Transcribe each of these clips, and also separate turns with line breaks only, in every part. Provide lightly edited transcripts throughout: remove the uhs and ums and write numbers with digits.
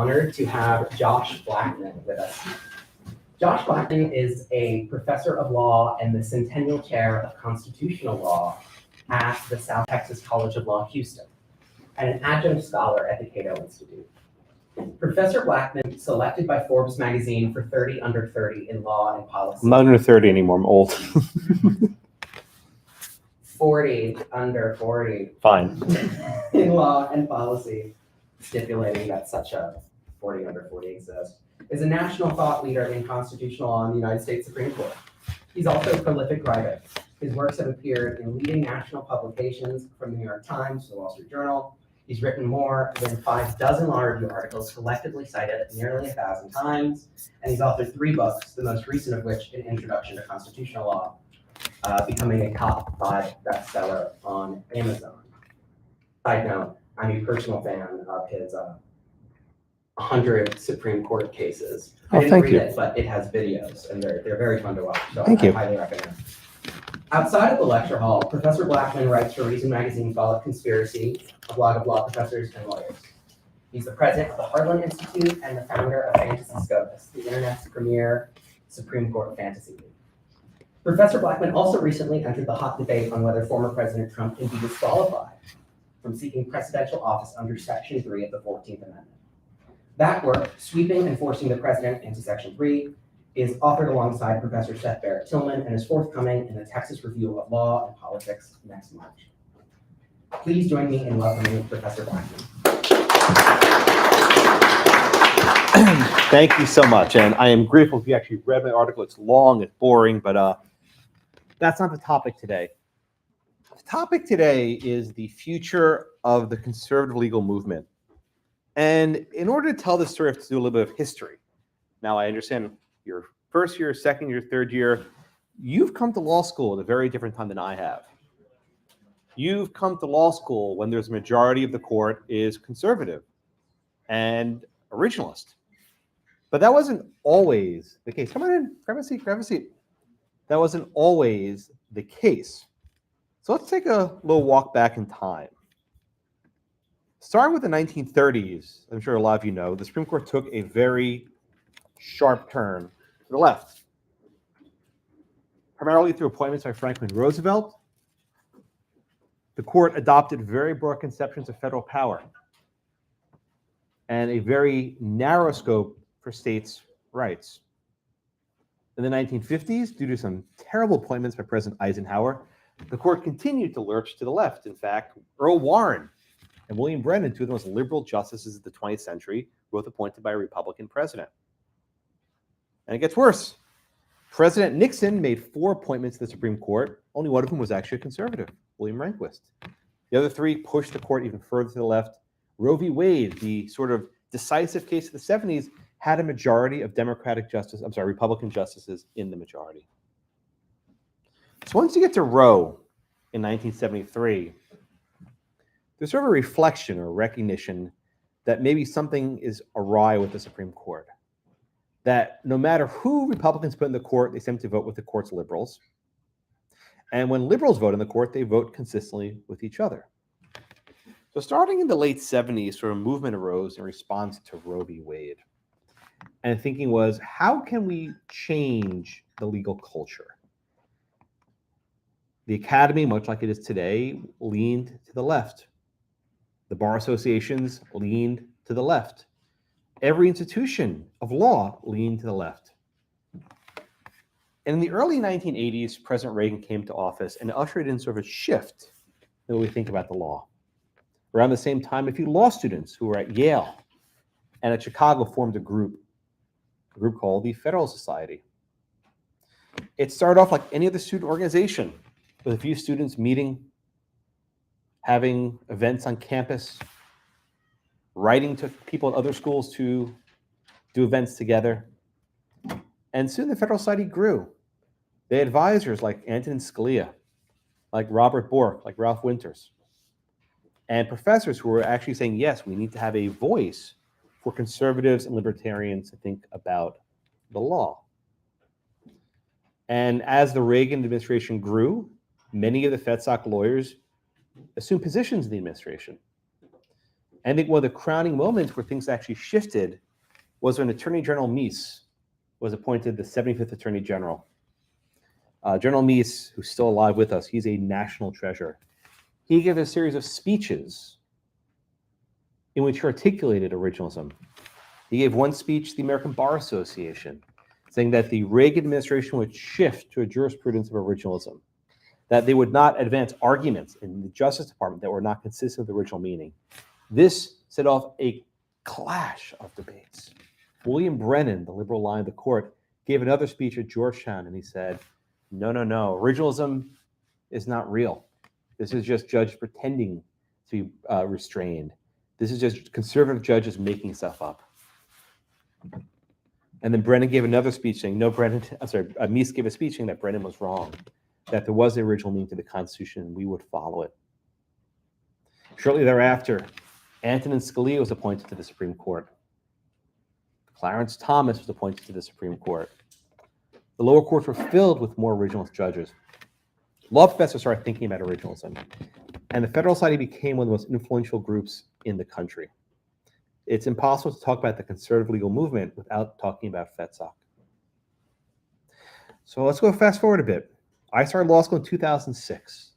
honored to have Josh Blackman with us. Josh Blackman is a professor of law and the Centennial Chair of Constitutional Law at the South Texas College of Law, Houston, and an adjunct scholar at the Cato Institute. Professor Blackman, selected by Forbes magazine for 30 under 30 in law and policy.
I'm not under 30 anymore, I'm old.
40 under 40.
Fine.
In law and policy, stipulating that such a 40 under 40 exists, is a national thought leader in constitutional law in the United States Supreme Court. He's also a prolific writer. His works have appeared in leading national publications from the New York Times to the Wall Street Journal. He's written more than 6 law review articles, collectively cited nearly 1,000 times, and he's authored 3 books, the most recent of which, An Introduction to Constitutional Law, becoming a top 5 bestseller on Amazon. Side note, I'm a personal fan of his 100 Supreme Court cases. I didn't read it, but it has videos, and they're very fun to watch, so I highly recommend. Outside of the lecture hall, Professor Blackman writes for Reason Magazine's Call It Conspiracy, a blog of law professors and lawyers. He's the president of the Harlan Institute and the founder of Fantasy Scopus, the internet's premier Supreme Court fantasy league. Professor Blackman also recently entered the hot debate on whether former President Trump can be disqualified from seeking presidential office under Section 3 of the 14th Amendment. That work, Sweeping and Forcing the President into Section 3, is authored alongside Professor Seth Barrett Tillman and is forthcoming in the Texas Review of Law and Politics next March. Please join me in welcoming Professor Blackman.
Thank you so much, and I am grateful if you actually read my article. It's long, it's boring, but that's not the topic today. The topic today is the future of the conservative legal movement. And in order to tell this story, I have to do a little bit of history. Now, I understand your first year, second year, third year, you've come to law school at a very different time than I have. You've come to law school when there's a majority of the court is conservative and originalist. But that wasn't always the case. Come on in, grab a seat, grab a seat. That wasn't always the case. So let's take a little walk back in time. Starting with the 1930s, I'm sure a lot of you know, the Supreme Court took a very sharp turn to the left, primarily through appointments by Franklin Roosevelt. The court adopted very broad conceptions of federal power and a very narrow scope for states' rights. In the 1950s, due to some terrible appointments by President Eisenhower, the court continued to lurch to the left. In fact, Earl Warren and William Brennan, 2 of the most liberal justices of the 20th century, both appointed by a Republican president. And it gets worse. President Nixon made 4 appointments to the Supreme Court, only one of whom was actually a conservative, William Rehnquist. The other 3 pushed the court even further to the left. Roe v. Wade, the sort of decisive case of the 70s, had a majority of Republican justices in the majority. So once you get to Roe in 1973, there's sort of a reflection or recognition that maybe something is awry with the Supreme Court. That no matter who Republicans put in the court, they seem to vote with the court's liberals. And when liberals vote in the court, they vote consistently with each other. So starting in the late 70s, sort of a movement arose in response to Roe v. Wade. And thinking was, how can we change the legal culture? The academy, much like it is today, leaned to the left. The bar associations leaned to the left. Every institution of law leaned to the left. And in the early 1980s, President Reagan came to office and ushered in sort of a shift in the way we think about the law. Around the same time, a few law students who were at Yale and at Chicago formed a group called the Federalist Society. It started off like any other student organization, with a few students meeting, having events on campus, writing to people at other schools to do events together. And soon the Federalist Society grew. They had advisors like Antonin Scalia, like Robert Bork, like Ralph Winters, and professors who were actually saying, yes, we need to have a voice for conservatives and libertarians to think about the law. And as the Reagan administration grew, many of the FedSoc lawyers assumed positions in the administration. And I think one of the crowning moments where things actually shifted was when Attorney General Meese was appointed the 75th Attorney General. General Meese, who's still alive with us, he's a national treasure. He gave a series of speeches in which he articulated originalism. He gave one speech to the American Bar Association, saying that the Reagan administration would shift to a jurisprudence of originalism, that they would not advance arguments in the Justice Department that were not consistent with the original meaning. This set off a clash of debates. William Brennan, the liberal line of the court, gave another speech at Georgetown, and he said, no, originalism is not real. This is just judges pretending to be restrained. This is just conservative judges making stuff up. And then Brennan gave another speech saying, Meese gave a speech saying that Brennan was wrong, that there was the original meaning to the Constitution, and we would follow it. Shortly thereafter, Antonin Scalia was appointed to the Supreme Court. Clarence Thomas was appointed to the Supreme Court. The lower courts were filled with more originalist judges. Law professors started thinking about originalism, and the Federalist Society became one of the most influential groups in the country. It's impossible to talk about the conservative legal movement without talking about FETSOC. So let's go fast forward a bit. I started law school in 2006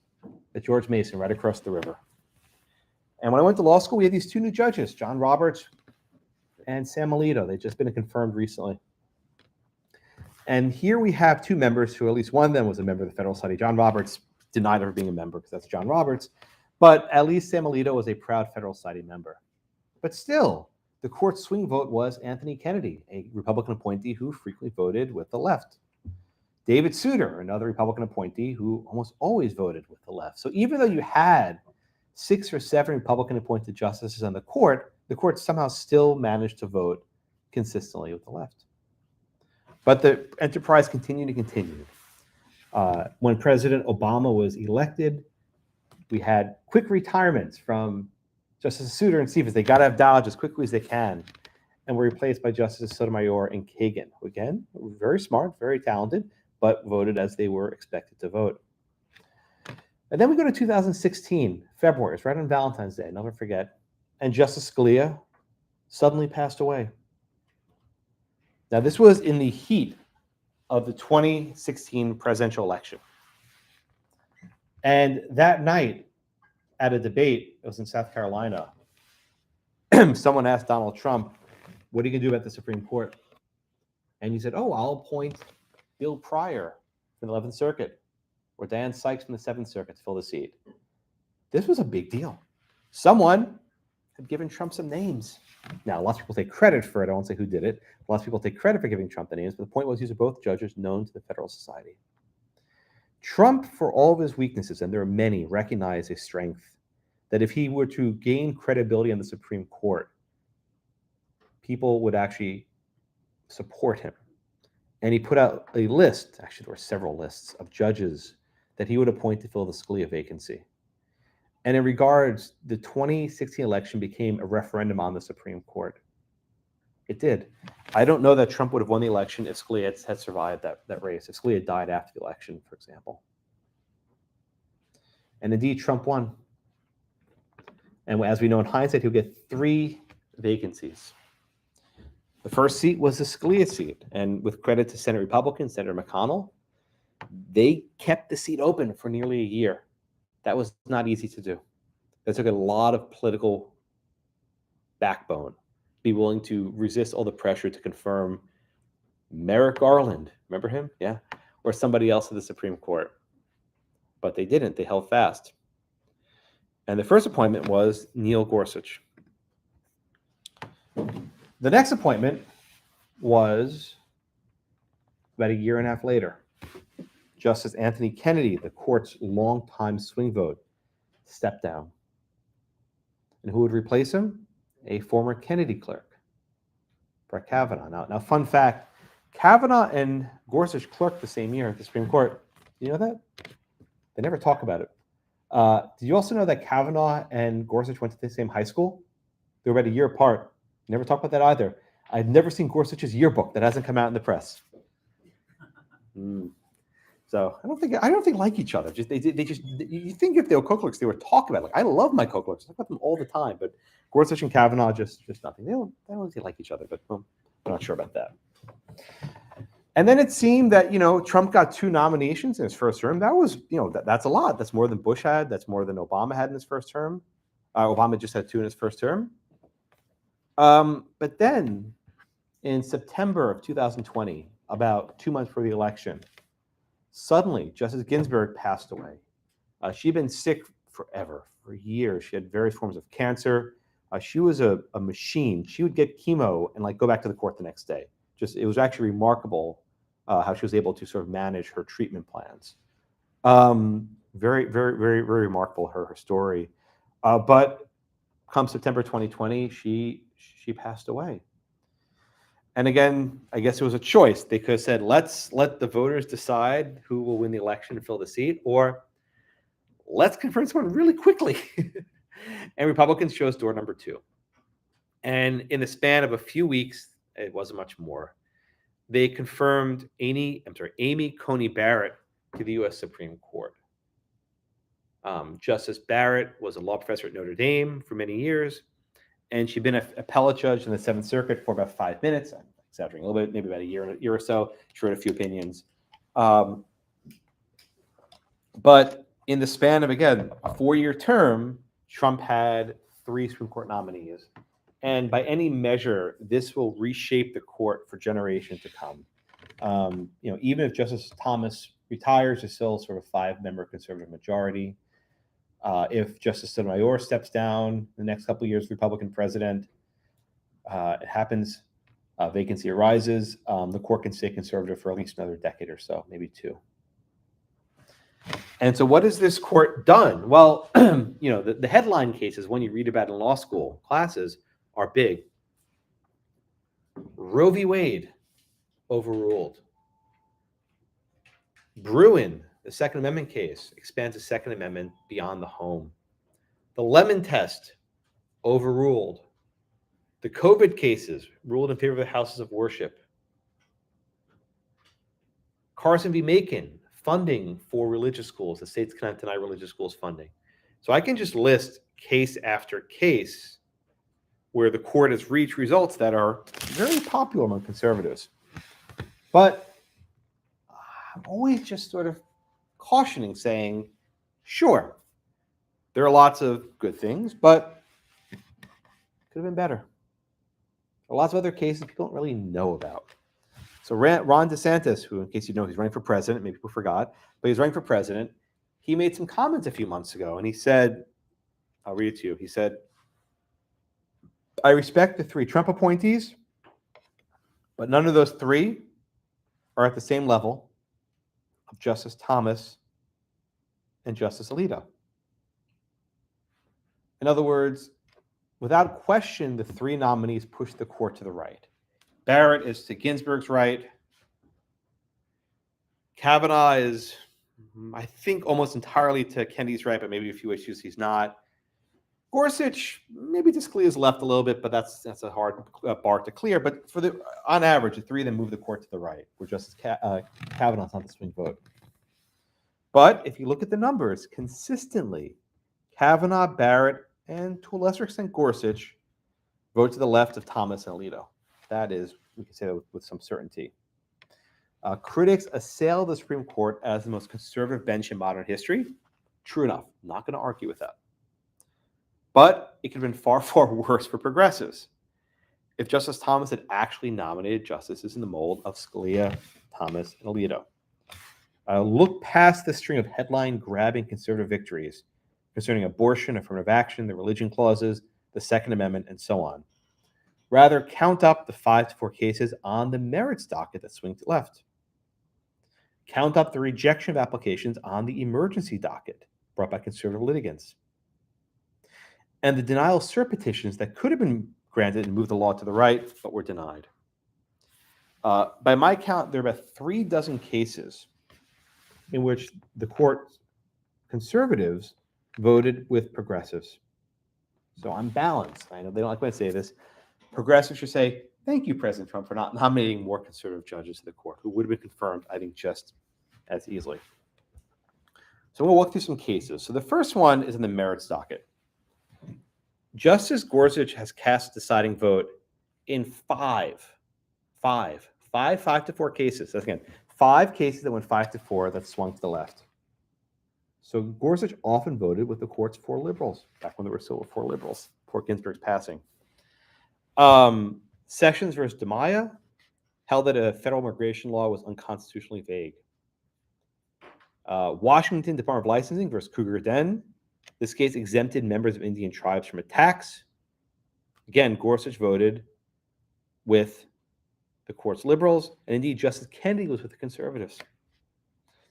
at George Mason, right across the river. And when I went to law school, we had these two new judges, John Roberts and Sam Alito. They'd just been confirmed recently. And here we have two members who, at least one of them was a member of the Federal Society. John Roberts denied ever being a member because that's John Roberts. But at least Sam Alito was a proud Federal Society member. But still, the court's swing vote was Anthony Kennedy, a Republican appointee who frequently voted with the left. David Souter, another Republican appointee who almost always voted with the left. So even though you had 6 or 7 Republican appointed justices on the court somehow still managed to vote consistently with the left. But the enterprise continued. When President Obama was elected, we had quick retirements from Justices Souter and Stevens. They got out of Dodge as quickly as they can and were replaced by Justices Sotomayor and Kagan, who again, were very smart, very talented, but voted as they were expected to vote. And then we go to 2016, February, it's right on Valentine's Day, never forget, and Justice Scalia suddenly passed away. Now, this was in the heat of the 2016 presidential election. And that night, at a debate, it was in South Carolina, someone asked Donald Trump, what are you going to do about the Supreme Court? And he said, I'll appoint Bill Pryor from the 11th Circuit or Diane Sykes from the 7th Circuit to fill the seat. This was a big deal. Someone had given Trump some names. Now, lots of people take credit for it. I won't say who did it. Lots of people take credit for giving Trump the names, but the point was these are both judges known to the Federal Society. Trump, for all of his weaknesses, and there are many, recognized a strength that if he were to gain credibility on the Supreme Court, people would actually support him. And he put out a list, actually there were several lists, of judges that he would appoint to fill the Scalia vacancy. And in regards, the 2016 election became a referendum on the Supreme Court. It did. I don't know that Trump would have won the election if Scalia had survived that race, if Scalia died after the election, for example. And indeed, Trump won. And as we know in hindsight, he'll get 3 vacancies. The first seat was the Scalia seat. And with credit to Senate Republicans, Senator McConnell, they kept the seat open for nearly a year. That was not easy to do. That took a lot of political backbone. Be willing to resist all the pressure to confirm Merrick Garland, remember him? Yeah. Or somebody else at the Supreme Court. But they didn't. They held fast. And the first appointment was Neil Gorsuch. The next appointment was about a year and a half later. Justice Anthony Kennedy, the court's longtime swing vote, stepped down. And who would replace him? A former Kennedy clerk, Brett Kavanaugh. Now, fun fact, Kavanaugh and Gorsuch clerked the same year at the Supreme Court. You know that? They never talk about it. Did you also know that Kavanaugh and Gorsuch went to the same high school? They were about a year apart. Never talk about that either. I've never seen Gorsuch's yearbook that hasn't come out in the press. So I don't think they like each other. Just you think if they were Kochliks, they would talk about it. Like I love my Kochliks. I talk about them all the time. But Gorsuch and Kavanaugh just nothing. They don't really like each other. But I'm not sure about that. And then it seemed that Trump got 2 nominations in his first term. That was that's a lot. That's more than Bush had. That's more than Obama had in his first term. Obama just had 2 in his first term. But then in September of 2020, about 2 months before the election, suddenly Justice Ginsburg passed away. She'd been sick forever, for years. She had various forms of cancer. She was a machine. She would get chemo and go back to the court the next day. It was actually remarkable how she was able to sort of manage her treatment plans. Very, very, very, very remarkable, her story. But come September 2020, she passed away. And again, I guess it was a choice. They could have said, let's let the voters decide who will win the election and fill the seat, or let's confirm someone really quickly. And Republicans chose door number 2. And in the span of a few weeks, it wasn't much more, they confirmed Amy Coney Barrett to the U.S. Supreme Court. Justice Barrett was a law professor at Notre Dame for many years, and she'd been an appellate judge in the Seventh Circuit for about 5 minutes. I'm exaggerating a little bit, maybe about a year or so. She wrote a few opinions. But in the span of, again, a 4-year term, Trump had 3 Supreme Court nominees. And by any measure, this will reshape the court for generations to come. Even if Justice Thomas retires, there's still sort of a 5-member conservative majority. If Justice Sotomayor steps down the next couple of years, Republican president, it happens, vacancy arises, the court can stay conservative for at least another decade or so, maybe 2. And so what has this court done? Well, the headline cases, when you read about in law school classes, are big. Roe v. Wade, overruled. Bruin, the Second Amendment case, expands the Second Amendment beyond the home. The Lemon Test, overruled. The COVID cases, ruled in favor of the houses of worship. Carson v. Macon, funding for religious schools. The states cannot deny religious schools funding. So I can just list case after case where the court has reached results that are very popular among conservatives. But I'm always just sort of cautioning, saying, sure, there are lots of good things, but it could have been better. There are lots of other cases people don't really know about. So Ron DeSantis, who, in case you know, he's running for president, maybe people forgot, but he's running for president. He made some comments a few months ago, and he said, I'll read it to you. He said, I respect the 3 Trump appointees, but none of those 3 are at the same level of Justice Thomas and Justice Alito. In other words, without question, the 3 nominees push the court to the right. Barrett is to Ginsburg's right. Kavanaugh is, I think, almost entirely to Kennedy's right, but maybe a few issues he's not. Gorsuch, maybe to Scalia's left a little bit, but that's a hard bar to clear. But on average, the 3 of them move the court to the right, where Justice Kavanaugh's on the swing vote. But if you look at the numbers, consistently, Kavanaugh, Barrett, and to a lesser extent Gorsuch vote to the left of Thomas and Alito. That is, we can say that with some certainty. Critics assail the Supreme Court as the most conservative bench in modern history. True enough. I'm not going to argue with that. But it could have been far, far worse for progressives if Justice Thomas had actually nominated justices in the mold of Scalia, Thomas, and Alito. Look past the string of headline-grabbing conservative victories concerning abortion, affirmative action, the religion clauses, the Second Amendment, and so on. Rather, count up the 5 to 4 cases on the merits docket that swing to left. Count up the rejection of applications on the emergency docket brought by conservative litigants. And the denial of cert petitions that could have been granted and moved the law to the right, but were denied. By my count, there are about 3 dozen cases in which the court conservatives voted with progressives. So I'm balanced. I know they don't like when I say this. Progressives should say, thank you, President Trump, for not nominating more conservative judges to the court, who would have been confirmed, I think, just as easily. So we'll walk through some cases. So the first one is in the merits docket. Justice Gorsuch has cast a deciding vote in five to four cases. That's again, 5 cases that went 5-4 that swung to the left. So Gorsuch often voted with the court's 4 liberals, back when there were still 4 liberals, before Ginsburg's passing. Sessions versus DiMaia held that a federal immigration law was unconstitutionally vague. Washington Department of Licensing versus Cougar-Den. This case exempted members of Indian tribes from a tax. Again, Gorsuch voted with the court's liberals, and indeed Justice Kennedy was with the conservatives.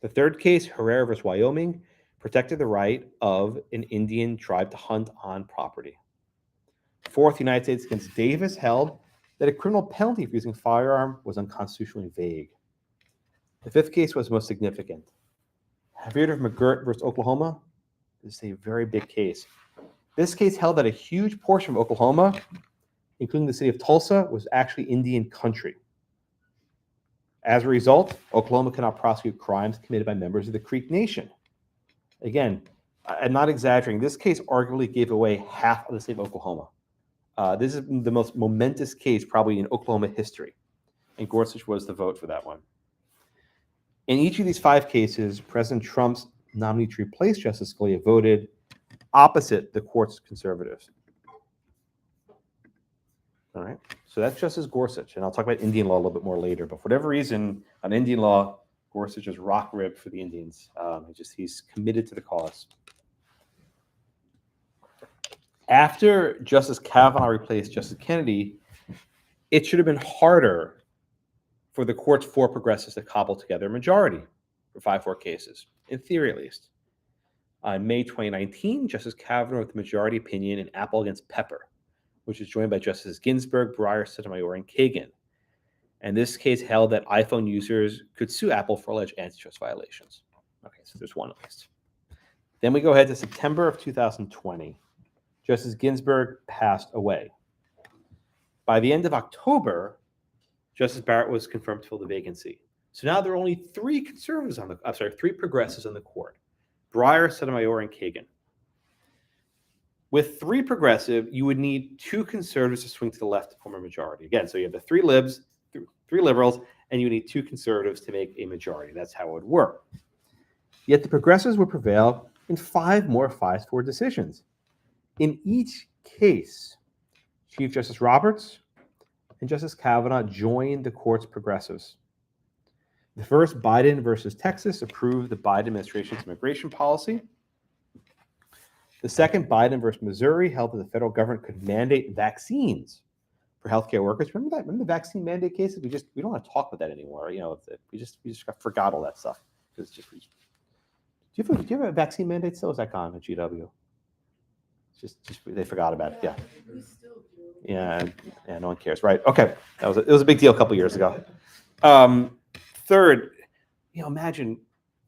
The third case, Herrera versus Wyoming, protected the right of an Indian tribe to hunt on property. Fourth, United States against Davis held that a criminal penalty for using a firearm was unconstitutionally vague. The fifth case was most significant. Have you heard of McGirt versus Oklahoma? This is a very big case. This case held that a huge portion of Oklahoma, including the city of Tulsa, was actually Indian country. As a result, Oklahoma cannot prosecute crimes committed by members of the Creek Nation. Again, I'm not exaggerating. This case arguably gave away half of the state of Oklahoma. This is the most momentous case probably in Oklahoma history, and Gorsuch was the vote for that one. In each of these 5 cases, President Trump's nominee to replace Justice Scalia voted opposite the court's conservatives. All right, so that's Justice Gorsuch, and I'll talk about Indian law a little bit more later. But for whatever reason, on Indian law, Gorsuch is rock ribbed for the Indians. He's committed to the cause. After Justice Kavanaugh replaced Justice Kennedy, it should have been harder for the court's 4 progressives to cobble together a majority for 5-4 cases, in theory at least. On May 2019, Justice Kavanaugh wrote the majority opinion in Apple against Pepper, which is joined by Justices Ginsburg, Breyer, Sotomayor, and Kagan. And this case held that iPhone users could sue Apple for alleged antitrust violations. Okay, so there's one at least. Then we go ahead to September of 2020. Justice Ginsburg passed away. By the end of October, Justice Barrett was confirmed to fill the vacancy. So now there are only 3 progressives on the court: Breyer, Sotomayor, and Kagan. With 3 progressive, you would need 2 conservatives to swing to the left to form a majority. Again, so you have the 3 liberals, and you need 2 conservatives to make a majority. That's how it would work. Yet the progressives would prevail in 5 more 5-4 decisions. In each case, Chief Justice Roberts and Justice Kavanaugh joined the court's progressives. The first, Biden versus Texas, approved the Biden administration's immigration policy. The second, Biden versus Missouri, held that the federal government could mandate vaccines for healthcare workers. Remember that? Remember the vaccine mandate cases? We don't want to talk about that anymore. You know, we just forgot all that stuff. It's just, do you have a vaccine mandate still? Is that gone at GW? Just they forgot about it. Yeah.
We still do.
Yeah, no one cares. Right. Okay. It was a big deal a couple years ago. Third, imagine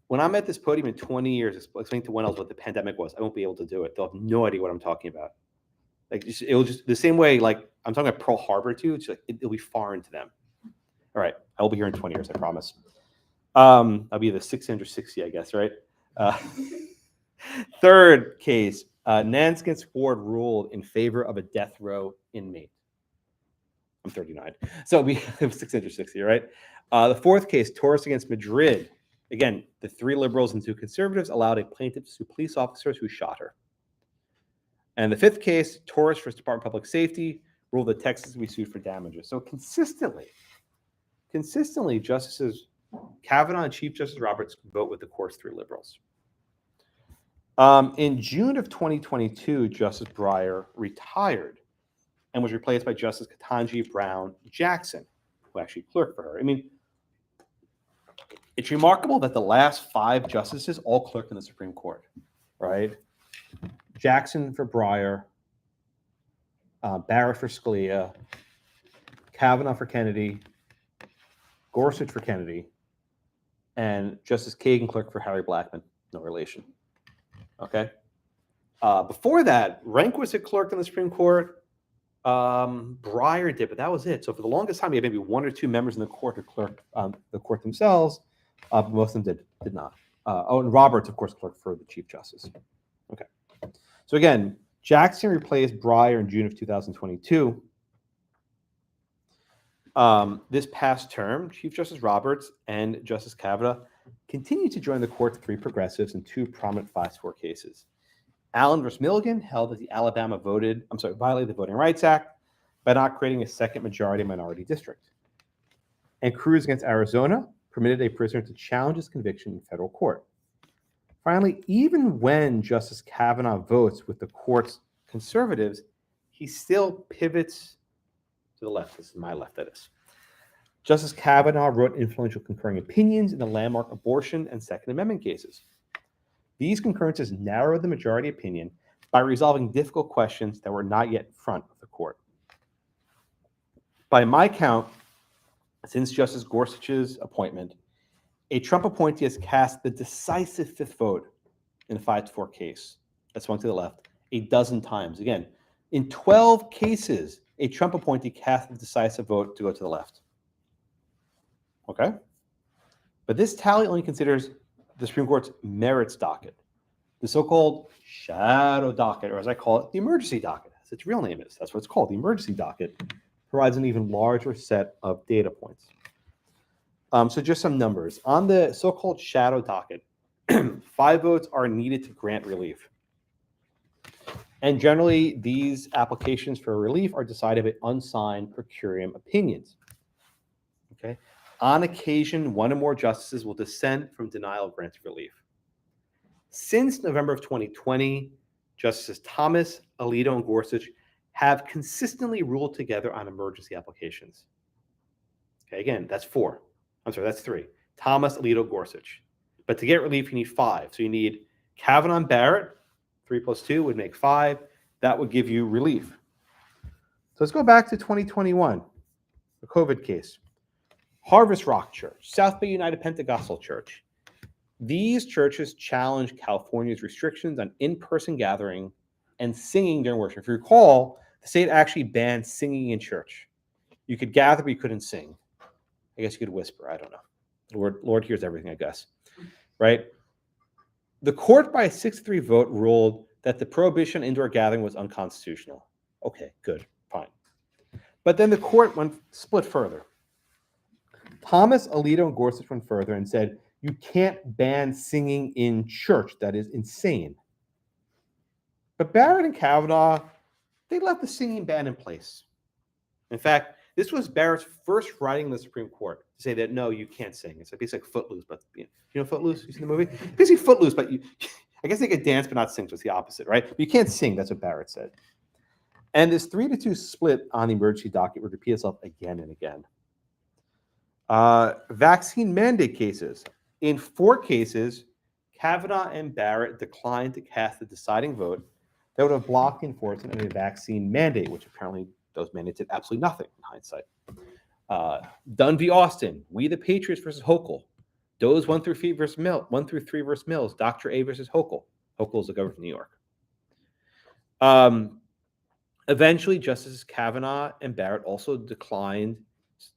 when I'm at this podium in 20 years explaining to one else what the pandemic was, I won't be able to do it. They'll have no idea what I'm talking about. Like it'll just the same way, like I'm talking about Pearl Harbor too. It's like it'll be foreign to them. All right. I will be here in 20 years, I promise. I'll be the 660, I guess, right? Third case, Nance against Ford ruled in favor of a death row inmate. I'm 39. So we have 660, right? The fourth case, Torres against Madrid. Again, the 3 liberals and 2 conservatives allowed a plaintiff to sue police officers who shot her. And the fifth case, Torres versus Department of Public Safety, ruled that Texas would be sued for damages. So consistently, Justices Kavanaugh and Chief Justice Roberts vote with the court's 3 liberals. In June of 2022, Justice Breyer retired and was replaced by Justice Ketanji Brown Jackson, who actually clerked for her. I mean, it's remarkable that the last 5 justices all clerked in the Supreme Court, right? Jackson for Breyer, Barrett for Scalia, Kavanaugh for Kennedy, Gorsuch for Kennedy, and Justice Kagan clerked for Harry Blackmun. No relation. Okay. Before that, Rehnquist had clerked in the Supreme Court. Breyer did, but that was it. So for the longest time, you had maybe 1 or 2 members in the court who clerked the court themselves. But most of them did not. And Roberts, of course, clerked for the Chief Justice. Okay. So again, Jackson replaced Breyer in June of 2022. This past term, Chief Justice Roberts and Justice Kavanaugh continued to join the court of 3 progressives in 2 prominent 5-4 cases. Allen versus Milligan held that the Alabama violated the Voting Rights Act by not creating a second majority minority district. And Cruz against Arizona permitted a prisoner to challenge his conviction in federal court. Finally, even when Justice Kavanaugh votes with the court's conservatives, he still pivots to the left. This is my left, that is. Justice Kavanaugh wrote influential concurring opinions in the landmark abortion and Second Amendment cases. These concurrences narrowed the majority opinion by resolving difficult questions that were not yet in front of the court. By my count, since Justice Gorsuch's appointment, a Trump appointee has cast the decisive 5th vote in a 5-4 case that swung to the left a dozen times. Again, in 12 cases, a Trump appointee cast the decisive vote to go to the left. Okay? But this tally only considers the Supreme Court's merits docket, the so-called shadow docket, or as I call it, the emergency docket, as its real name is. That's what it's called. The emergency docket provides an even larger set of data points. So just some numbers. On the so-called shadow docket, 5 votes are needed to grant relief. And generally, these applications for relief are decided by unsigned per curiam opinions. Okay. On occasion, 1 or more justices will dissent from denial of grants of relief. Since November of 2020, Justices Thomas, Alito, and Gorsuch have consistently ruled together on emergency applications. Okay, again, that's 4. I'm sorry, that's 3. Thomas, Alito, Gorsuch. But to get relief, you need 5. So you need Kavanaugh and Barrett. 3 plus 2 would make 5. That would give you relief. So let's go back to 2021, the COVID case. Harvest Rock Church, South Bay United Pentecostal Church. These churches challenged California's restrictions on in-person gathering and singing during worship. If you recall, the state actually banned singing in church. You could gather, but you couldn't sing. I guess you could whisper. I don't know. Lord hears everything, I guess. Right? The court, by a 6-3 vote, ruled that the prohibition on indoor gathering was unconstitutional. Okay, good, fine. But then the court split further. Thomas, Alito, and Gorsuch went further and said, you can't ban singing in church. That is insane. But Barrett and Kavanaugh, they left the singing ban in place. In fact, this was Barrett's first writing in the Supreme Court to say that, no, you can't sing. It's like basically like Footloose, but you know Footloose? You seen the movie? Basically Footloose, but I guess they could dance but not sing, so it's the opposite, right? But you can't sing, that's what Barrett said. And this 3-2 split on the emergency docket would repeat itself again and again. Vaccine mandate cases. In 4 cases, Kavanaugh and Barrett declined to cast the deciding vote that would have blocked the enforcement of a vaccine mandate, which apparently those mandates did absolutely nothing in hindsight. Dunn v. Austin, We the Patriots versus Hochul. Doe's 1 through 3 versus Mills. Dr. A versus Hochul. Hochul is the governor of New York. Eventually, Justices Kavanaugh and Barrett also declined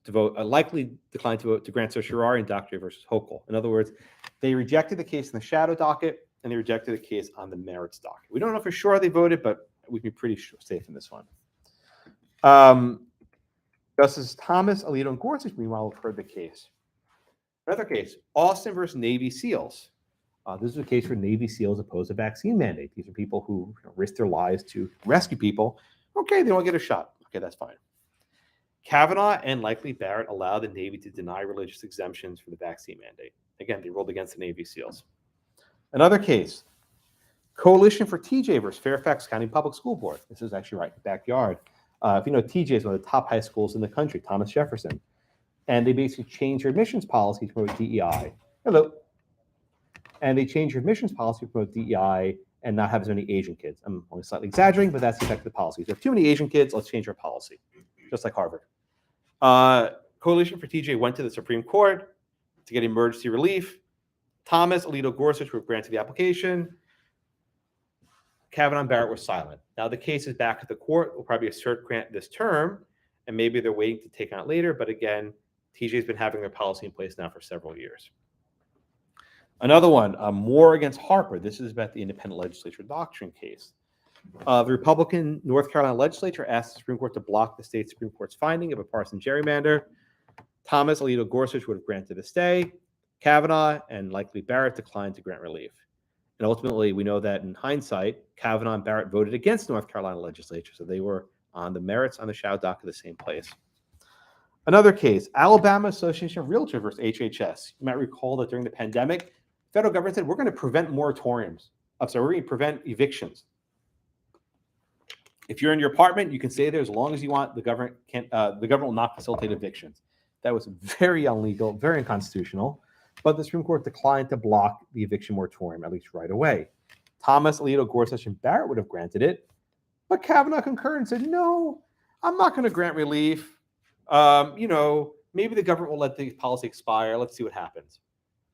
to vote, likely declined to vote to grant certiorari in Dr. A versus Hochul. In other words, they rejected the case in the shadow docket and they rejected the case on the merits docket. We don't know for sure they voted, but we'd be pretty safe in this one. Justices Thomas, Alito, and Gorsuch, meanwhile, have heard the case. Another case, Austin versus Navy SEALs. This is a case where Navy SEALs oppose a vaccine mandate. These are people who risk their lives to rescue people. Okay, they don't get a shot. Okay, that's fine. Kavanaugh and likely Barrett allowed the Navy to deny religious exemptions for the vaccine mandate. Again, they ruled against the Navy SEALs. Another case, Coalition for TJ versus Fairfax County Public School Board. This is actually right in the backyard. If you know, TJ is one of the top high schools in the country, Thomas Jefferson. And they basically changed their admissions policy to promote DEI. Hello. And they changed their admissions policy to promote DEI and not have as many Asian kids. I'm only slightly exaggerating, but that's the effect of the policy. If you have too many Asian kids, let's change our policy. Just like Harvard. Coalition for TJ went to the Supreme Court to get emergency relief. Thomas, Alito, Gorsuch were granted the application. Kavanaugh and Barrett were silent. Now the case is back at the court. We'll probably assert grant this term, and maybe they're waiting to take on it later. But again, TJ's been having their policy in place now for several years. Another one, Moore against Harper. This is about the independent legislature doctrine case. The Republican North Carolina legislature asked the Supreme Court to block the state Supreme Court's finding of a partisan gerrymander. Thomas Alito Gorsuch would have granted a stay. Kavanaugh and likely Barrett declined to grant relief. And ultimately, we know that in hindsight, Kavanaugh and Barrett voted against North Carolina legislature, so they were on the merits on the shadow docket of the same place. Another case, Alabama Association of Realtors versus HHS. You might recall that during the pandemic, the federal government said, we're going to prevent moratoriums. We're going to prevent evictions. If you're in your apartment, you can stay there as long as you want. The government will not facilitate evictions. That was very illegal, very unconstitutional. But the Supreme Court declined to block the eviction moratorium, at least right away. Thomas Alito Gorsuch and Barrett would have granted it, but Kavanaugh concurred and said, no, I'm not going to grant relief. Maybe the government will let the policy expire. Let's see what happens.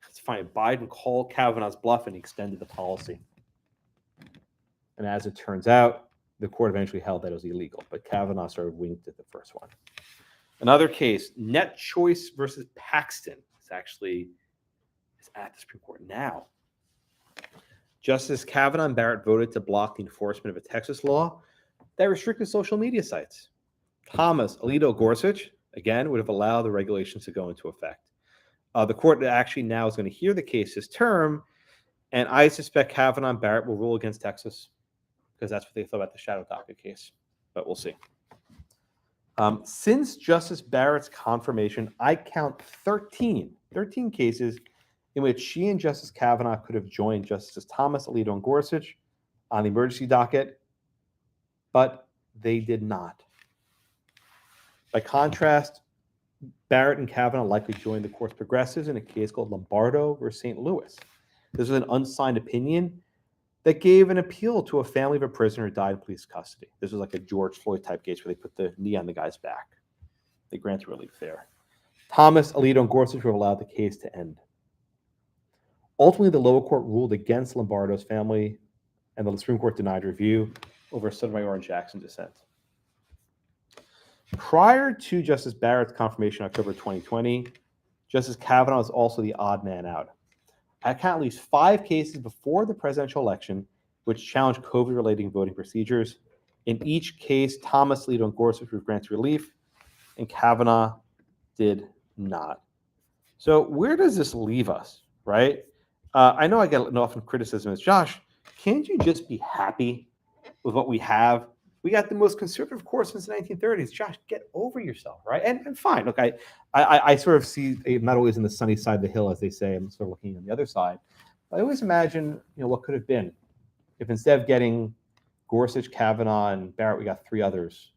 It's fine. Biden called Kavanaugh's bluff and he extended the policy. And as it turns out, the court eventually held that it was illegal, but Kavanaugh sort of winked at the first one. Another case, Net Choice versus Paxton. It's actually at the Supreme Court now. Justice Kavanaugh and Barrett voted to block the enforcement of a Texas law that restricted social media sites. Thomas Alito Gorsuch, again, would have allowed the regulations to go into effect. The court actually now is going to hear the case this term, and I suspect Kavanaugh and Barrett will rule against Texas because that's what they thought about the shadow docket case, but we'll see. Since Justice Barrett's confirmation, I count 13 cases in which she and Justice Kavanaugh could have joined Justices Thomas, Alito, and Gorsuch on the emergency docket, but they did not. By contrast, Barrett and Kavanaugh likely joined the court's progressives in a case called Lombardo versus St. Louis. This was an unsigned opinion that gave an appeal to a family of a prisoner who died in police custody. This was like a George Floyd type case where they put the knee on the guy's back. They granted relief there. Thomas, Alito, and Gorsuch were allowed the case to end. Ultimately, the lower court ruled against Lombardo's family, and the Supreme Court denied review over Sotomayor and Jackson dissent. Prior to Justice Barrett's confirmation in October 2020, Justice Kavanaugh was also the odd man out. I count at least 5 cases before the presidential election which challenged COVID-related voting procedures. In each case, Thomas, Alito, and Gorsuch were granted relief, and Kavanaugh did not. So where does this leave us, right? I know I get often criticism as, Josh, can't you just be happy with what we have? We got the most conservative court since the 1930s. Josh, get over yourself, right? And fine. Look, I sort of see, I'm not always in the sunny side of the hill, as they say. I'm sort of looking on the other side. But I always imagine, what could have been if instead of getting Gorsuch, Kavanaugh, and Barrett, we got 3 others.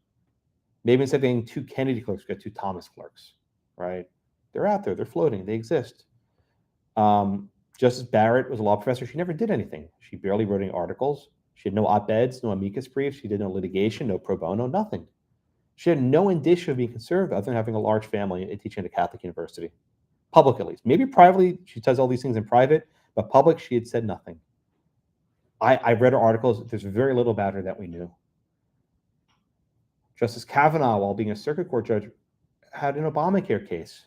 Maybe instead of getting 2 Kennedy clerks, we got 2 Thomas clerks, right? They're out there. They're floating. They exist. Justice Barrett was a law professor. She never did anything. She barely wrote any articles. She had no op-eds, no amicus briefs. She did no litigation, no pro bono, nothing. She had no indicia of being conservative other than having a large family and teaching at a Catholic university. Public, at least. Maybe privately, she does all these things in private, but public, she had said nothing. I read her articles. There's very little about her that we knew. Justice Kavanaugh, while being a circuit court judge, had an Obamacare case.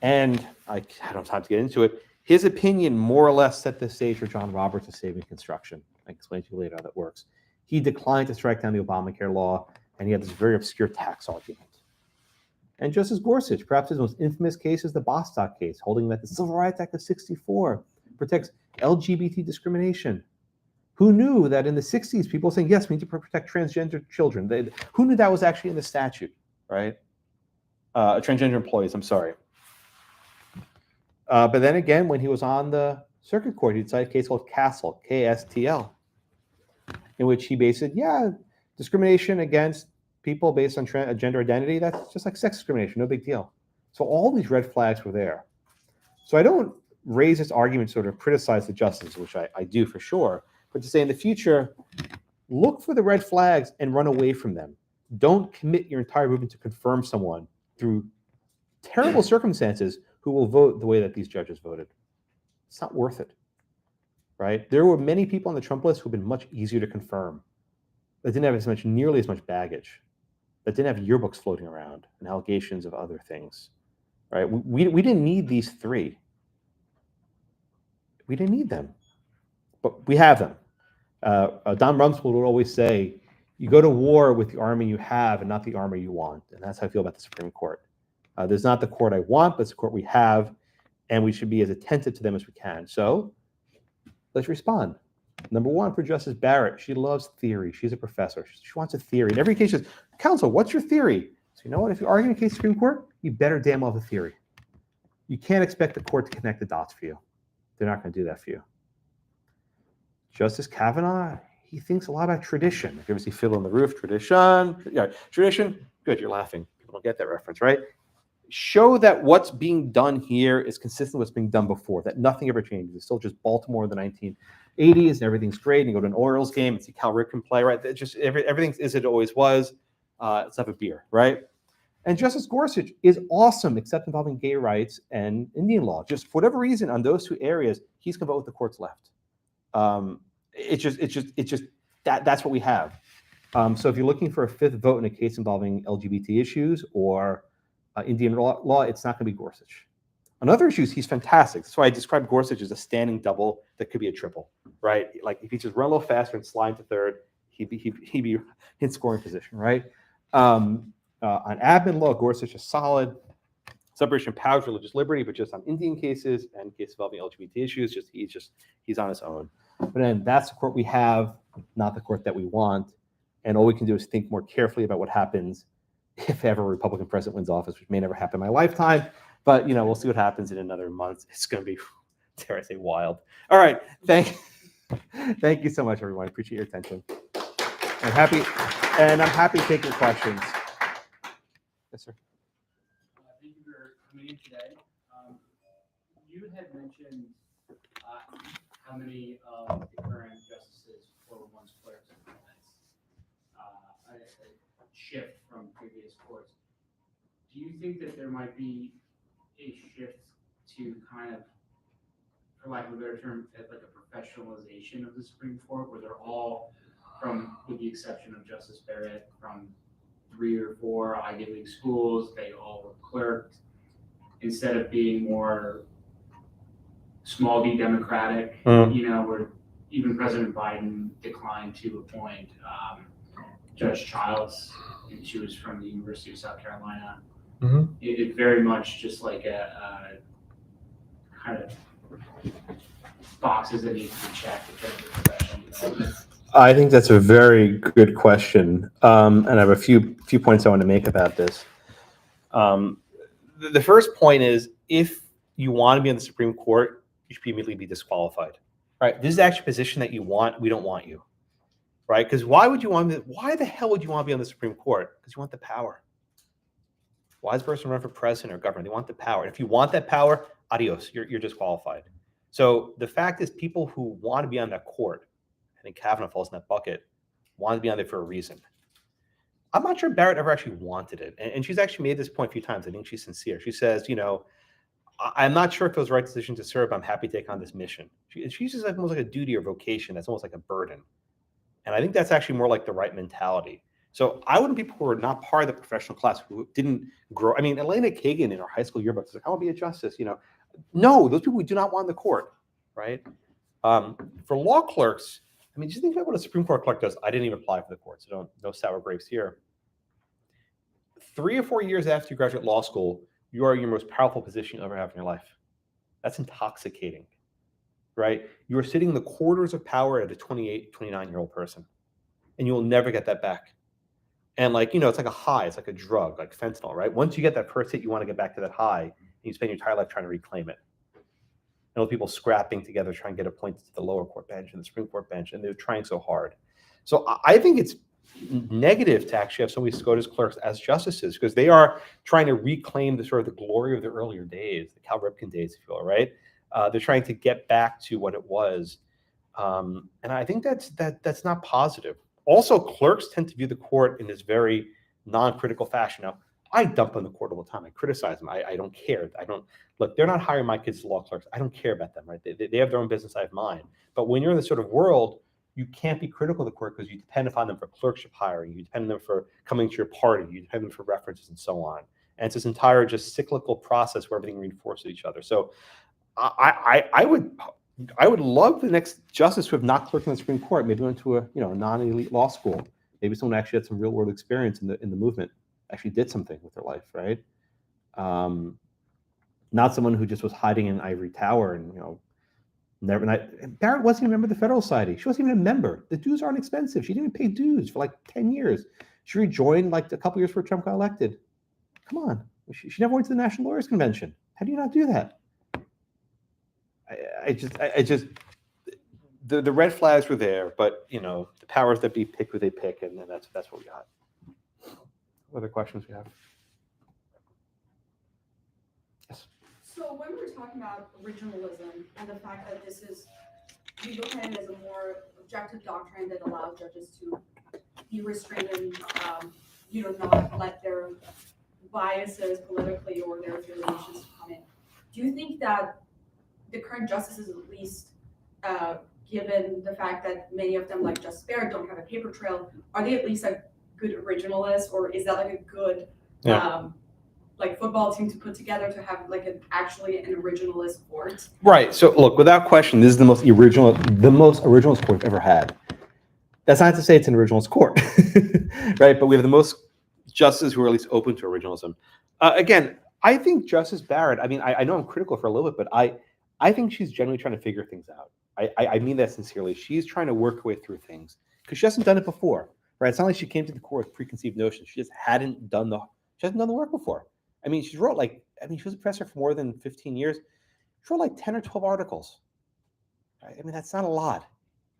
And I don't have time to get into it. His opinion more or less set the stage for John Roberts of saving construction. I can explain to you later how that works. He declined to strike down the Obamacare law, and he had this very obscure tax argument. And Justice Gorsuch, perhaps his most infamous case is the Bostock case, holding that the Civil Rights Act of 1964 protects LGBT discrimination. Who knew that in the 60s, people were saying, yes, we need to protect transgender children. Who knew that was actually in the statute, right? Transgender employees, I'm sorry. But then again, when he was on the circuit court, he decided a case called Castle, K-S-T-L, in which he basically said, discrimination against people based on gender identity, that's just like sex discrimination, no big deal. So all these red flags were there. So I don't raise this argument to sort of criticize the justices, which I do for sure, but to say in the future, look for the red flags and run away from them. Don't commit your entire movement to confirm someone through terrible circumstances who will vote the way that these judges voted. It's not worth it, right? There were many people on the Trump list who have been much easier to confirm, that didn't have nearly as much baggage, that didn't have yearbooks floating around and allegations of other things, right? We didn't need these 3. We didn't need them, but we have them. Don Rumsfeld would always say, you go to war with the army you have and not the army you want. And that's how I feel about the Supreme Court. There's not the court I want, but it's the court we have, and we should be as attentive to them as we can. So let's respond. Number one, for Justice Barrett, she loves theory. She's a professor. She wants a theory. In every case, she says, counsel, what's your theory? So you know what? If you're arguing a case Supreme Court, you better damn well have a theory. You can't expect the court to connect the dots for you. They're not going to do that for you. Justice Kavanaugh, he thinks a lot about tradition. If you ever see Fiddle on the Roof, tradition. Yeah, tradition. Good, you're laughing. People don't get that reference, right? Show that what's being done here is consistent with what's being done before, that nothing ever changes. It's still just Baltimore in the 1980s, and everything's great. And you go to an Orioles game and see Cal Ripken play, right? It's just everything is it always was. Let's have a beer, right? And Justice Gorsuch is awesome, except involving gay rights and Indian law. Just for whatever reason, on those two areas, he's going to vote with the court's left. It's just that's what we have. So if you're looking for a fifth vote in a case involving LGBT issues or Indian law, it's not going to be Gorsuch. On other issues, he's fantastic. That's why I describe Gorsuch as a standing double that could be a triple, right? Like if he just run a little faster and slide to third, he'd be in scoring position, right? On admin law, Gorsuch is solid. Separation of powers, religious liberty, but just on Indian cases and cases involving LGBT issues, he's on his own. But then that's the court we have, not the court that we want. And all we can do is think more carefully about what happens if ever a Republican president wins office, which may never happen in my lifetime. But we'll see what happens in another month. It's going to be, dare I say, wild. All right, thank you so much, everyone. I appreciate your attention. I'm happy to take your questions. Yes, sir.
Thank you for coming in today. You had mentioned how many of the current justices were once clerks of the a shift from previous courts. Do you think that there might be a shift to kind of, for lack of a better term, like a professionalization of the Supreme Court, where they're all from, with the exception of Justice Barrett, from 3 or 4 Ivy League schools, they all were clerked, instead of being more small d democratic, where even President Biden declined to appoint Judge Childs, and she was from the University of South Carolina. Mm-hmm. It very much just like a kind of boxes that need to be checked in terms of professional development.
I think that's a very good question, and I have a few points I want to make about this. The first point is, if you want to be on the Supreme Court, you should immediately be disqualified. Right? This is actually a position that you want. We don't want you. Right? Because why the hell would you want to be on the Supreme Court? Because you want the power. Why does a person run for president or governor? They want the power. And if you want that power, adios, you're disqualified. So the fact is, people who want to be on that court, I think Kavanaugh falls in that bucket, want to be on there for a reason. I'm not sure Barrett ever actually wanted it. And she's actually made this point a few times. I think she's sincere. She says, I'm not sure if it was the right decision to serve. I'm happy to take on this mission. She's just almost like a duty or vocation. That's almost like a burden. And I think that's actually more like the right mentality. So I wouldn't people who are not part of the professional class, who didn't grow. I mean, Elena Kagan in our high school yearbook was like, I want to be a justice. No, those people we do not want in the court, right? For law clerks, I mean, just think about what a Supreme Court clerk does. I didn't even apply for the court, so no sour grapes here. 3 or 4 years after you graduate law school, you are in your most powerful position you'll ever have in your life. That's intoxicating, right? You are sitting in the corridors of power at a 28, 29-year-old person, and you will never get that back. And it's like a high, it's like a drug, like fentanyl, right? Once you get that first hit, you want to get back to that high, and you spend your entire life trying to reclaim it. And people scrapping together, trying to get appointed to the lower court bench and the Supreme Court bench, and they're trying so hard. So I think it's negative to actually have somebody SCOTUS clerks as justices, because they are trying to reclaim the sort of the glory of the earlier days, the Cal Ripken days, if you will, right? They're trying to get back to what it was. And I think that's not positive. Also, clerks tend to view the court in this very non-critical fashion. Now, I dump on the court all the time. I criticize them. I don't care. Look, they're not hiring my kids as law clerks. I don't care about them, right? They have their own business. I have mine. But when you're in this sort of world, you can't be critical of the court because you depend upon them for clerkship hiring. You depend on them for coming to your party. You depend on them for references and so on. And it's this entire just cyclical process where everything reinforces each other. So I would I would love the next justice to have not clerked in the Supreme Court, maybe went to a non-elite law school. Maybe someone actually had some real world experience in the movement, actually did something with their life, right? Not someone who just was hiding in an ivory tower and never. Barrett wasn't even a member of the Federalist Society. She wasn't even a member. The dues aren't expensive. She didn't pay dues for like 10 years. She rejoined like a couple years before Trump got elected. Come on, she never went to the National Lawyers Convention. How do you not do that? I just the red flags were there, but the powers that be pick who they pick, and that's what we got. What other questions we have? Yes.
So when we're talking about originalism and the fact that this is, we look at it as a more objective doctrine that allows judges to be restrained and not let their biases politically or their affiliations come in. Do you think that the current justices, at least given the fact that many of them, like Justice Barrett, don't have a paper trail, are they at least a good originalist, or is that like a good football team to put together to have like actually an originalist court?
Right. So look, without question, this is the most originalist court we've ever had. That's not to say it's an originalist court, right? But we have the most justices who are at least open to originalism. Again, I think Justice Barrett, I know I'm critical for a little bit, but I think she's genuinely trying to figure things out. I mean that sincerely. She's trying to work her way through things because she hasn't done it before, right? It's not like she came to the court with preconceived notions. She just hasn't done the work before. She wrote she was a professor for more than 15 years. She wrote like 10 or 12 articles. Right? That's not a lot.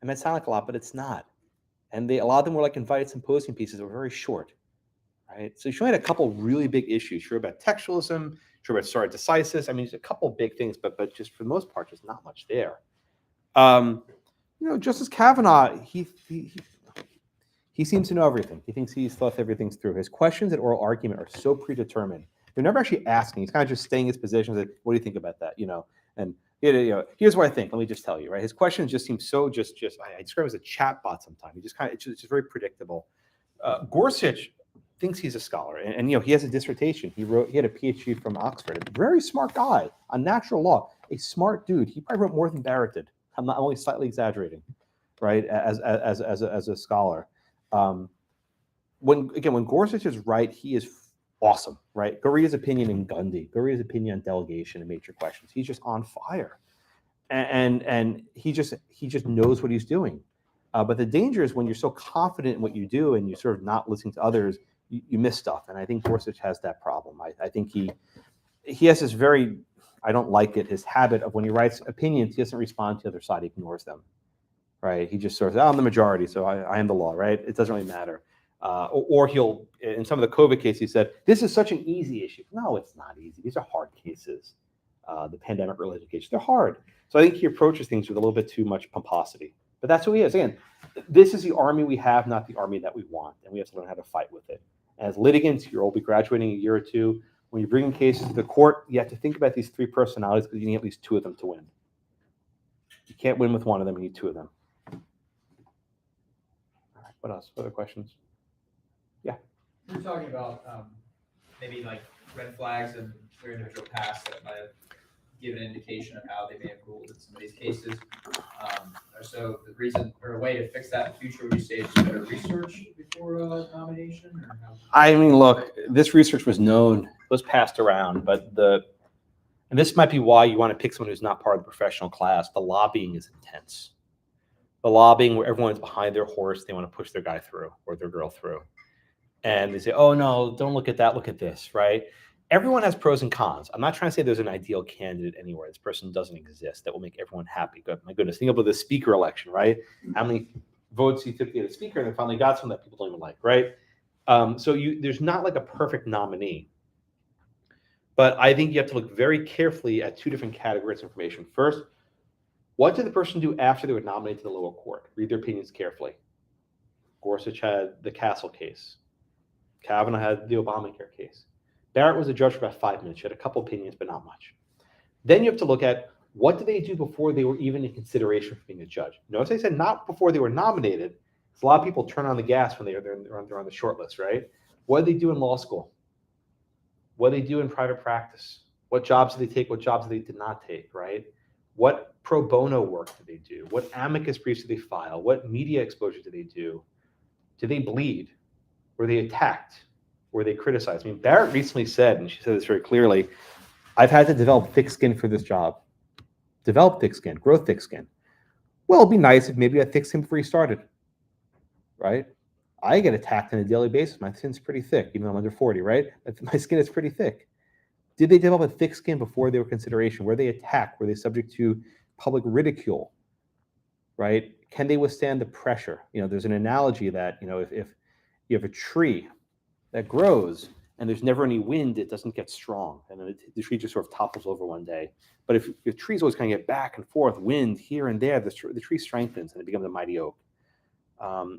It sounds like a lot, but it's not. And a lot of them were like invited symposium pieces that were very short, right? So she only had a couple really big issues. She wrote about textualism, she wrote about stare decisis. There's a couple big things, but just for the most part, there's not much there. Justice Kavanaugh, he seems to know everything. He thinks he's thought everything through. His questions at oral argument are so predetermined. They're never actually asking. He's kind of just staying in his position. Like, what do you think about that? And here's what I think. Let me just tell you, right? His questions just seem so just. I describe him as a chat bot sometimes. He just it's just very predictable. Gorsuch thinks he's a scholar, and he has a dissertation. He had a PhD from Oxford. A very smart guy on natural law. A smart dude. He probably wrote more than Barrett did. I'm not only slightly exaggerating, right? As a scholar. When Gorsuch is right, he is awesome, right? Go read his opinion in Gundy. Go read his opinion on delegation and major questions. He's just on fire, and he just knows what he's doing. But the danger is when you're so confident in what you do and you're sort of not listening to others, you miss stuff. And I think Gorsuch has that problem. I think he has this very, I don't like it, his habit of when he writes opinions, he doesn't respond to the other side. He ignores them, right? He just sort of, I'm the majority, so I am the law, right? It doesn't really matter. Or he'll, in some of the COVID cases, he said, this is such an easy issue. No, it's not easy. These are hard cases. The pandemic-related cases, they're hard. So I think he approaches things with a little bit too much pomposity. But that's who he is. Again, this is the army we have, not the army that we want. And we have to learn how to fight with it. As litigants, you'll be graduating in a year or two. When you're bringing cases to the court, you have to think about these three personalities because you need at least two of them to win. You can't win with one of them. You need two of them. All right, what else? What other questions? Yeah.
We're talking about maybe like red flags in their individual past that might have given an indication of how they may have ruled in some of these cases. So the reason or a way to fix that in the future, would you say it's better research before nomination? Or how?
Look, this research was known, was passed around, but and this might be why you want to pick someone who's not part of the professional class. The lobbying is intense. The lobbying where everyone's behind their horse, they want to push their guy through or their girl through. And they say, oh no, don't look at that, look at this, right? Everyone has pros and cons. I'm not trying to say there's an ideal candidate anywhere. This person doesn't exist that will make everyone happy. But my goodness, think about the speaker election, right? How many votes you typically get a speaker, and they finally got someone that people don't even like, right? So there's not like a perfect nominee. But I think you have to look very carefully at two different categories of information. First, what did the person do after they were nominated to the lower court? Read their opinions carefully. Gorsuch had the Castle case. Kavanaugh had the Obamacare case. Barrett was a judge for about 5 minutes. She had a couple opinions, but not much. Then you have to look at what did they do before they were even in consideration for being a judge. Notice I said not before they were nominated, because a lot of people turn on the gas when they're on the short list, right? What did they do in law school? What did they do in private practice? What jobs did they take? What jobs they did not take, right? What pro bono work do they do? What amicus briefs do they file? What media exposure do they do? Do they bleed? Were they attacked? Were they criticized? I mean, Barrett recently said, and she said this very clearly, I've had to develop thick skin for this job. Develop thick skin, grow thick skin. Well, it'd be nice if maybe I had thick skin before you started, right? I get attacked on a daily basis. My skin's pretty thick, even though I'm under 40, right? My skin is pretty thick. Did they develop a thick skin before they were consideration? Were they attacked? Were they subject to public ridicule, right? Can they withstand the pressure? There's an analogy that, if you have a tree that grows and there's never any wind, it doesn't get strong. And then the tree just sort of topples over one day. But if the tree's always kind of get back and forth, wind here and there, the tree strengthens and it becomes a mighty oak.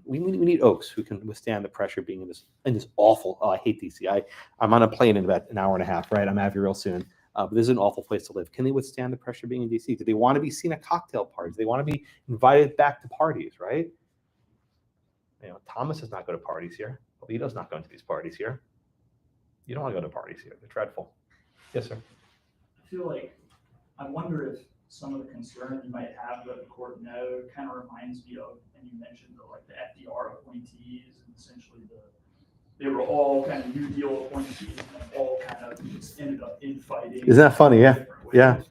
We need oaks who can withstand the pressure being in this awful, I hate DC. I'm on a plane in about an hour and a half, right? I'm out of here real soon. But this is an awful place to live. Can they withstand the pressure being in DC? Do they want to be seen at cocktail parties? Do they want to be invited back to parties, right? Thomas does not go to parties here. Alito's not going to these parties here. You don't want to go to parties here. They're dreadful. Yes, sir.
I wonder if some of the concern you might have that the court know kind of reminds me of, and you mentioned the FDR appointees, and essentially they were all kind of New Deal appointees, and all kind of just ended up infighting.
Isn't that funny? Yeah. Yeah.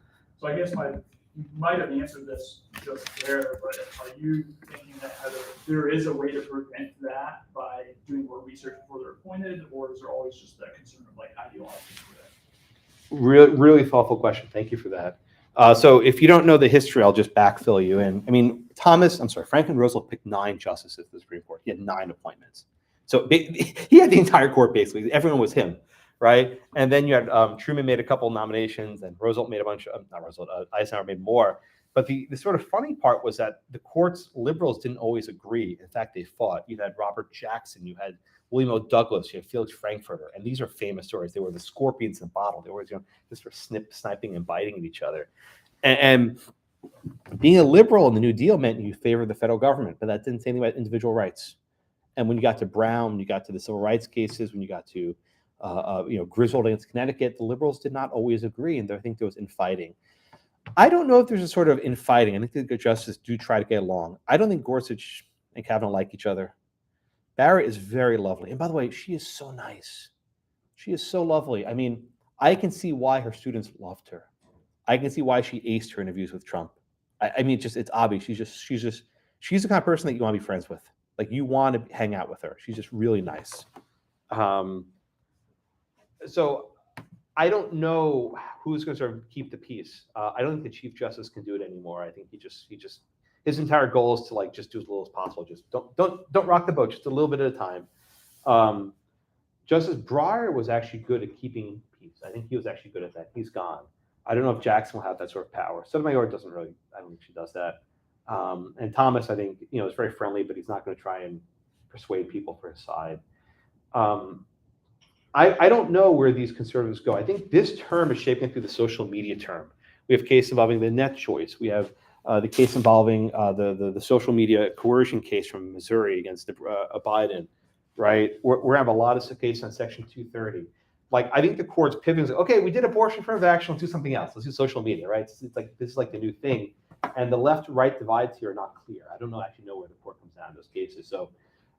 So I guess you might have answered this just there, but are you thinking that there is a way to prevent that by doing more research before they're appointed, or is there always just that concern of ideology for that?
Really thoughtful question. Thank you for that. So if you don't know the history, I'll just backfill you in. Franklin Roosevelt picked 9 justices to the Supreme Court. He had 9 appointments. So he had the entire court, basically. Everyone was him, right? And then you had Truman made a couple nominations, and Roosevelt made a bunch of, Eisenhower made more. But the sort of funny part was that the court's liberals didn't always agree. In fact, they fought. You had Robert Jackson, you had William O. Douglas, you had Felix Frankfurter, and these are famous stories. They were the scorpions in the bottle. They were just sort of sniping and biting at each other. And being a liberal in the New Deal meant you favored the federal government, but that didn't say anything about individual rights. And when you got to Brown, when you got to the civil rights cases, when you got to Griswold against Connecticut, the liberals did not always agree, and I think there was infighting. I don't know if there's a sort of infighting. I think the justices do try to get along. I don't think Gorsuch and Kavanaugh like each other. Barrett is very lovely. And by the way, she is so nice. She is so lovely. I mean, I can see why her students loved her. I can see why she aced her interviews with Trump. It's obvious. She's the kind of person that you want to be friends with. You want to hang out with her. She's just really nice. So I don't know who's going to sort of keep the peace. I don't think the Chief Justice can do it anymore. I think he just his entire goal is to just do as little as possible. Just don't rock the boat, just a little bit at a time. Justice Breyer was actually good at keeping peace. I think he was actually good at that. He's gone. I don't know if Jackson will have that sort of power. Sotomayor doesn't really. I don't think she does that. And Thomas, I think, is very friendly, but he's not going to try and persuade people for his side. I don't know where these conservatives go. I think this term is shaping through the social media term. We have case involving the net choice. We have the case involving the social media coercion case from Missouri against Biden, right? We're going to have a lot of cases on Section 230. I think the court's pivoting. Okay, we did abortion affirmative action. Let's do something else. Let's do social media, right? It's this is the new thing. And the left-right divides here are not clear. I don't actually know where the court comes down in those cases. So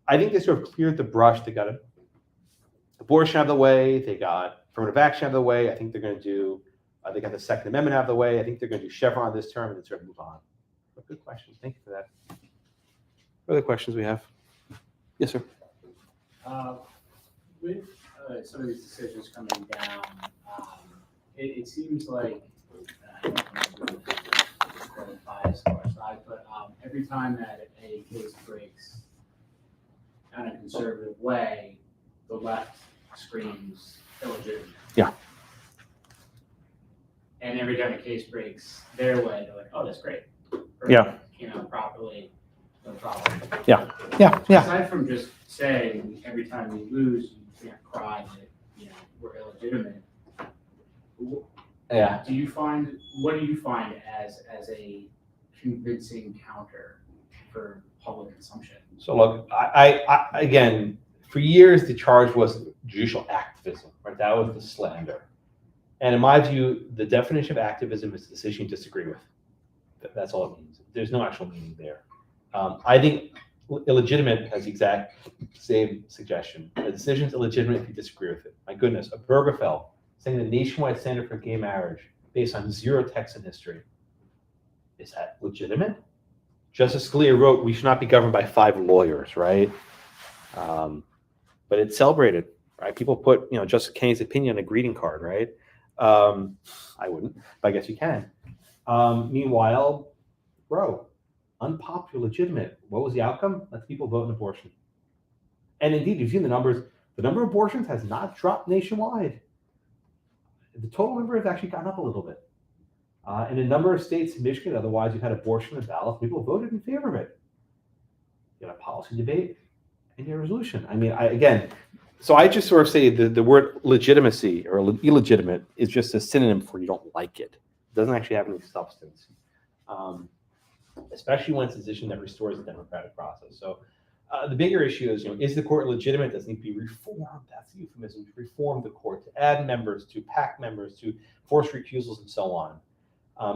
I think they sort of cleared the brush. They got abortion out of the way. They got affirmative action out of the way. I think they're going to do, they got the Second Amendment out of the way. I think they're going to do Chevron this term and then sort of move on. But good questions. Thank you for that. What other questions we have? Yes, sir.
With some of these decisions coming down, it seems like, bias on our side, but every time that a case breaks in a conservative way, the left screams illegitimate.
Yeah.
And every time a case breaks their way, they're like, "Oh, that's great."
Yeah.
Properly, no problem.
Yeah.
Aside from just saying every time you lose, you can't cry that we're illegitimate.
Yeah.
What do you find as a convincing counter for public consumption?
So look, I again, for years the charge was judicial activism, right? That was the slander. And in my view, the definition of activism is a decision you disagree with. That's all it means. There's no actual meaning there. I think illegitimate has the exact same suggestion. A decision is illegitimate if you disagree with it. My goodness, a Obergefell saying the nationwide standard for gay marriage based on 0 text in history. Is that legitimate? Justice Scalia wrote, we should not be governed by 5 lawyers, right? But it's celebrated, right? People put, Justice Kennedy's opinion on a greeting card, right? I wouldn't, but I guess you can. Meanwhile, unpopular, legitimate. What was the outcome? Let people vote in abortion. And indeed, you've seen the numbers. The number of abortions has not dropped nationwide. The total number has actually gone up a little bit. In a number of states, Michigan, otherwise, you've had abortion on the ballot. People voted in favor of it. You had a policy debate and a resolution. I mean, so I just sort of say the word legitimacy or illegitimate is just a synonym for you don't like it. It doesn't actually have any substance. Especially when it's a decision that restores the democratic process. So the bigger issue is the court legitimate? Does it need to be reformed? That's the euphemism, to reform the court, to add members, to pack members, to force recusals, and so on.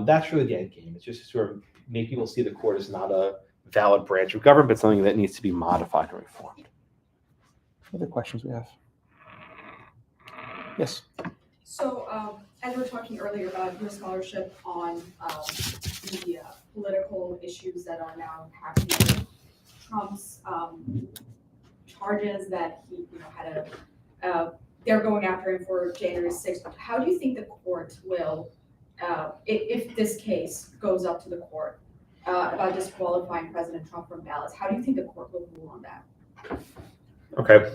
That's really the end game. It's just to sort of make people see the court as not a valid branch of government, but something that needs to be modified or reformed. Other questions we have? Yes.
So, as we were talking earlier about your scholarship on the political issues that are now impacting Trump's charges that he, had they're going after him for January 6th. How do you think the court will, if this case goes up to the court about disqualifying President Trump from ballots, how do you think the court will rule on that?
Okay.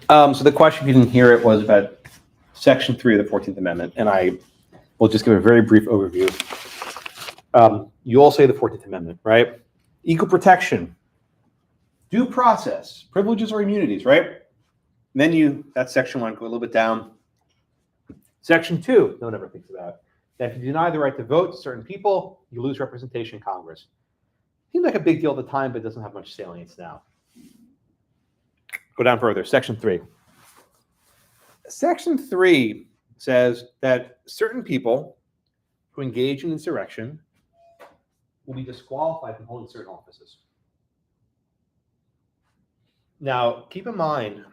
So the question, if you didn't hear it, was about Section 3 of the 14th Amendment, and I will just give a very brief overview. You all say the 14th Amendment, right? Equal protection, due process, privileges or immunities, right? And then that's Section 1, go a little bit down. Section 2, no one ever thinks about, that if you deny the right to vote to certain people, you lose representation in Congress. Seems like a big deal at the time, but it doesn't have much salience now. Go down further, Section 3. Section 3 says that certain people who engage in insurrection will be disqualified from holding certain offices. Now, keep in mind,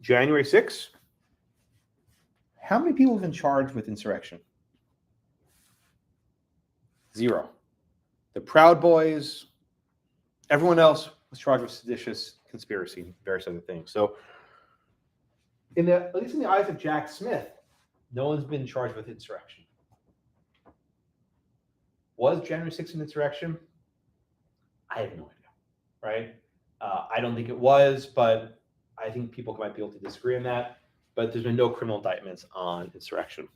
January 6th, how many people have been charged with insurrection? 0. The Proud Boys, everyone else was charged with seditious conspiracy and various other things. So, at least in the eyes of Jack Smith, no one's been charged with insurrection. Was January 6th an insurrection? I have no idea, right? I don't think it was, but I think people might be able to disagree on that. But there's been no criminal indictments on insurrection.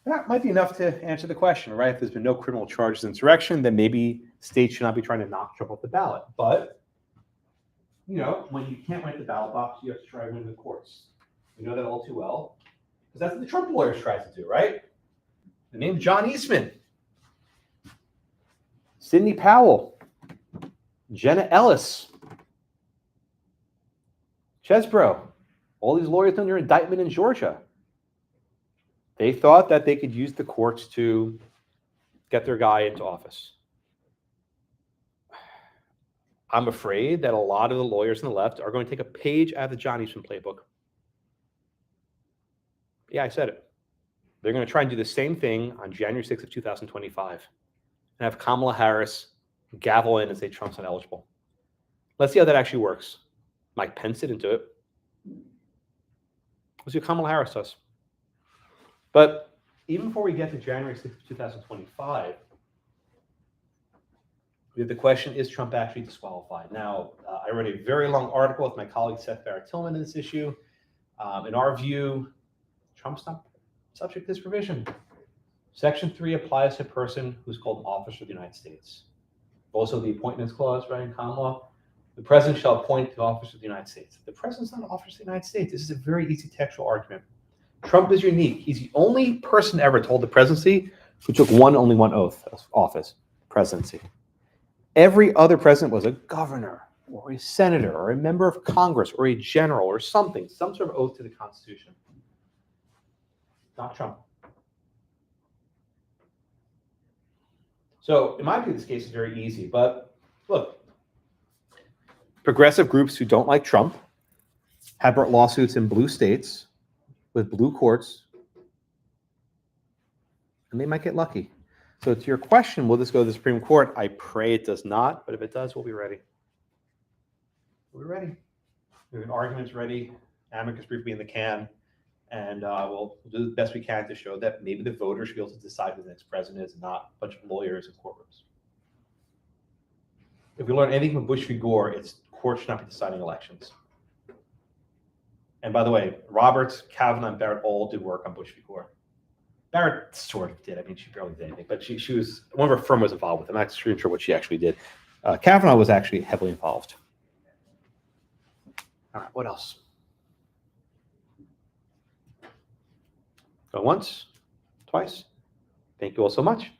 That might be enough to answer the question, right? If there's been no criminal charges of insurrection, then maybe states should not be trying to knock Trump off the ballot. But, when you can't win the ballot box, you have to try to win the courts. We know that all too well, because that's what the Trump lawyers try to do, right? The name John Eastman, Sidney Powell, Jenna Ellis, Chesbrough, all these lawyers under indictment in Georgia. They thought that they could use the courts to get their guy into office. I'm afraid that a lot of the lawyers on the left are going to take a page out of the John Eastman playbook. Yeah, I said it. They're going to try and do the same thing on January 6th of 2025 and have Kamala Harris gavel in and say Trump's not eligible. Let's see how that actually works. Mike Pence didn't do it. Let's see what Kamala Harris does. But even before we get to January 6th of 2025, we have the question, is Trump actually disqualified? Now, I wrote a very long article with my colleague Seth Barrett-Tillman in this issue. In our view, Trump's not subject to this provision. Section 3 applies to a person who's called an officer of the United States. Also, the appointments clause, right, in common law. The president shall appoint the officer of the United States. The president's not an officer of the United States. This is a very easy textual argument. Trump is unique. He's the only person ever to hold the presidency who took only one oath of office, presidency. Every other president was a governor or a senator or a member of Congress or a general or something, some sort of oath to the Constitution. Not Trump. So in my view, this case is very easy. But look, progressive groups who don't like Trump have brought lawsuits in blue states with blue courts, and they might get lucky. So to your question, will this go to the Supreme Court? I pray it does not, but if it does, we'll be ready. We're ready. We have arguments ready, amicus brief will be in the can, and we'll do the best we can to show that maybe the voters should be able to decide who the next president is, and not a bunch of lawyers in courtrooms. If we learn anything from Bush v. Gore, it's courts should not be deciding elections. And by the way, Roberts, Kavanaugh, and Barrett all did work on Bush v. Gore. Barrett sort of did. I mean, she barely did anything, but she was, one of her firm was involved with it. I'm not sure what she actually did. Kavanaugh was actually heavily involved. All right, what else? Go once, twice. Thank you all so much.